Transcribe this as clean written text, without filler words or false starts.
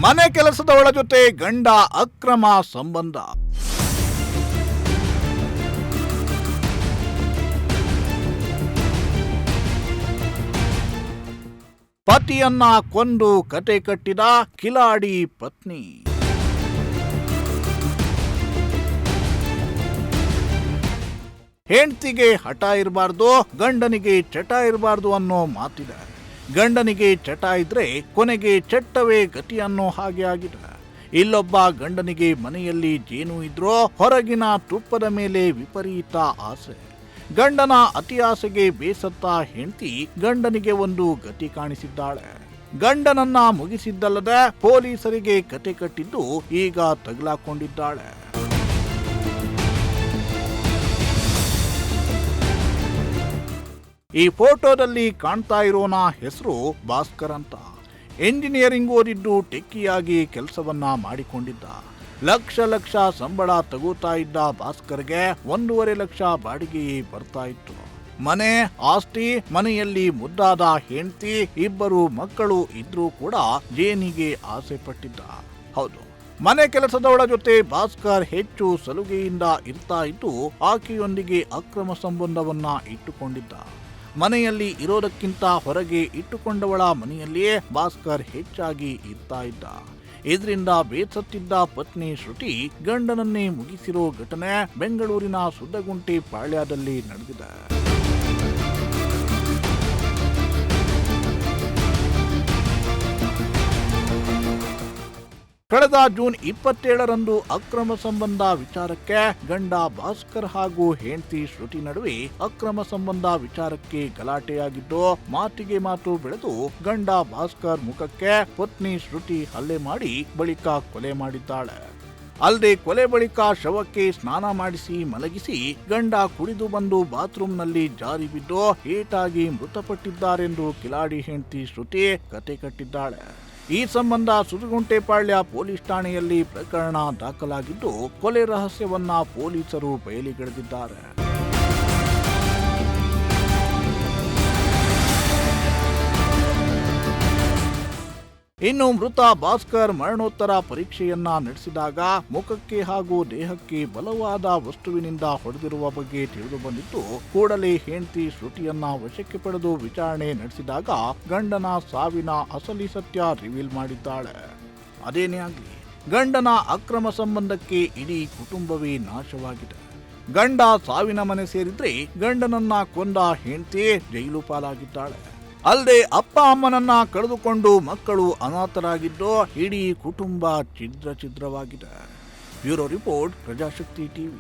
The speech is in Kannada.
ಮನೆ ಕೆಲಸದವಳ ಜೊತೆ ಗಂಡ ಅಕ್ರಮ ಸಂಬಂಧ. ಪತಿಯನ್ನ ಕೊಂದು ಕತೆ ಕಟ್ಟಿದ ಕಿಲಾಡಿ ಪತ್ನಿ. ಹೆಂಡತಿಗೆ ಹಠ ಇರಬಾರ್ದು, ಗಂಡನಿಗೆ ಚಟ ಇರಬಾರ್ದು ಅನ್ನೋ ಮಾತಿದೆ. ಗಂಡನಿಗೆ ಚಟ ಇದ್ರೆ ಕೊನೆಗೆ ಚಟ್ಟವೇ ಗತಿ ಅನ್ನೋ ಹಾಗೆ ಆಗಿದೆ. ಇಲ್ಲೊಬ್ಬ ಗಂಡನಿಗೆ ಮನೆಯಲ್ಲಿ ಜೇನು ಇದ್ರೋ ಹೊರಗಿನ ತುಪ್ಪದ ಮೇಲೆ ವಿಪರೀತ ಆಸೆ. ಗಂಡನ ಅತಿ ಆಸೆಗೆ ಬೇಸತ್ತ ಹೆಂಡತಿ ಗಂಡನಿಗೆ ಒಂದು ಗತಿ ಕಾಣಿಸಿದ್ದಾಳೆ. ಗಂಡನನ್ನ ಮುಗಿಸಿದ್ದಲ್ಲದೆ ಪೊಲೀಸರಿಗೆ ಕತೆ ಕಟ್ಟಿದ್ದು ಈಗ ತಗಲಾಕೊಂಡಿದ್ದಾಳೆ. ಈ ಫೋಟೋದಲ್ಲಿ ಕಾಣ್ತಾ ಇರೋನ ಹೆಸರು ಭಾಸ್ಕರ್ ಅಂತ. ಎಂಜಿನಿಯರಿಂಗ್ ಓದಿದ್ದು ಟೆಕ್ಕಿಯಾಗಿ ಕೆಲಸವನ್ನ ಮಾಡಿಕೊಂಡಿದ್ದ. ಲಕ್ಷ ಸಂಬಳ ತಗೋತಾ ಇದ್ದ ಭಾಸ್ಕರ್ಗೆ 1.5 ಲಕ್ಷ ಬಾಡಿಗೆಯೇ ಬರ್ತಾ ಇತ್ತು. ಮನೆ, ಆಸ್ತಿ, ಮನೆಯಲ್ಲಿ ಮುದ್ದಾದ ಹೆಂಡತಿ, 2 ಮಕ್ಕಳು ಇದ್ರೂ ಕೂಡ ಜೇನಿಗೆ ಆಸೆ ಪಟ್ಟಿದ್ದ. ಹೌದು, ಮನೆ ಕೆಲಸದವಳ ಜೊತೆ ಭಾಸ್ಕರ್ ಹೆಚ್ಚು ಸಲುಗೆಯಿಂದ ಇರ್ತಾ ಇದ್ದು ಆಕೆಯೊಂದಿಗೆ ಅಕ್ರಮ ಸಂಬಂಧವನ್ನ ಇಟ್ಟುಕೊಂಡಿದ್ದ. ಮನೆಯಲ್ಲಿ ಇರೋದಕ್ಕಿಂತ ಹೊರಗೆ ಇಟ್ಟುಕೊಂಡವಳ ಮನೆಯಲ್ಲಿಯೇ ಭಾಸ್ಕರ್ ಹೆಚ್ಚಾಗಿ ಇರ್ತಾ ಇದ್ದ. ಇದರಿಂದ ಬೇಸತ್ತಿದ್ದ ಪತ್ನಿ ಶ್ರುತಿ ಗಂಡನನ್ನೇ ಮುಗಿಸಿರೋ ಘಟನೆ ಬೆಂಗಳೂರಿನ ಸುದ್ದಗುಂಟೆ ಪಾಳ್ಯದಲ್ಲಿ ನಡೆದಿದೆ. ಕಳೆದ ಜೂನ್ 27ರಂದು ಅಕ್ರಮ ಸಂಬಂಧ ವಿಚಾರಕ್ಕೆ ಗಂಡ ಭಾಸ್ಕರ್ ಹಾಗೂ ಹೆಂಡತಿ ಶ್ರುತಿ ನಡುವೆ ಅಕ್ರಮ ಸಂಬಂಧ ವಿಚಾರಕ್ಕೆ ಗಲಾಟೆಯಾಗಿದ್ದು ಮಾತಿಗೆ ಮಾತು ಬೆಳೆದು ಗಂಡ ಭಾಸ್ಕರ್ ಮುಖಕ್ಕೆ ಪತ್ನಿ ಶ್ರುತಿ ಹಲ್ಲೆ ಮಾಡಿ ಬಳಿಕ ಕೊಲೆ ಮಾಡಿದ್ದಾಳೆ. ಅಲ್ಲದೆ ಕೊಲೆ ಬಳಿಕ ಶವಕ್ಕೆ ಸ್ನಾನ ಮಾಡಿಸಿ ಮಲಗಿಸಿ ಗಂಡ ಕುಡಿದು ಬಂದು ಬಾತ್ರೂಮ್ನಲ್ಲಿ ಜಾರಿ ಬಿದ್ದು ಏಟಾಗಿ ಮೃತಪಟ್ಟಿದ್ದಾರೆಂದು ಕಿಲಾಡಿ ಹೆಂಡತಿ ಶ್ರುತಿ ಕತೆ ಕಟ್ಟಿದ್ದಾಳೆ. ಈ ಸಂಬಂಧ ಸುರಗುಂಟೆಪಾಳ್ಯ ಪೊಲೀಸ್ ಠಾಣೆಯಲ್ಲಿ ಪ್ರಕರಣ ದಾಖಲಾಗಿದ್ದು ಕೊಲೆ ರಹಸ್ಯವನ್ನ ಪೊಲೀಸರು ಬಯಲಿಗೆಳೆದಿದ್ದಾರೆ. ಇನ್ನು ಮೃತ ಭಾಸ್ಕರ್ ಮರಣೋತ್ತರ ಪರೀಕ್ಷೆಯನ್ನ ನಡೆಸಿದಾಗ ಮುಖಕ್ಕೆ ಹಾಗೂ ದೇಹಕ್ಕೆ ಬಲವಾದ ವಸ್ತುವಿನಿಂದ ಹೊಡೆದಿರುವ ಬಗ್ಗೆ ತಿಳಿದು ಬಂದಿದ್ದು ಕೂಡಲೇ ಹೆಂಡತಿ ಶ್ರುತಿಯನ್ನ ವಶಕ್ಕೆ ಪಡೆದು ವಿಚಾರಣೆ ನಡೆಸಿದಾಗ ಗಂಡನ ಸಾವಿನ ಅಸಲಿ ಸತ್ಯ ರಿವೀಲ್ ಮಾಡಿದ್ದಾಳೆ. ಅದೇನೇ ಆಗಲಿ, ಗಂಡನ ಅಕ್ರಮ ಸಂಬಂಧಕ್ಕೆ ಇಡೀ ಕುಟುಂಬವೇ ನಾಶವಾಗಿದೆ. ಗಂಡ ಸಾವಿನ ಮನೆ ಸೇರಿದ್ರೆ ಗಂಡನನ್ನ ಕೊಂದ ಹೆಂಡತಿ ಜೈಲು ಪಾಲಾಗಿದ್ದಾಳೆ. ಅಲ್ಲದೆ ಅಪ್ಪ ಅಮ್ಮನನ್ನ ಕಳೆದುಕೊಂಡು ಮಕ್ಕಳು ಅನಾಥರಾಗಿದ್ದು ಇಡೀ ಕುಟುಂಬ ಛಿದ್ರವಾಗಿದೆ. Bureau report, Prajashakti TV.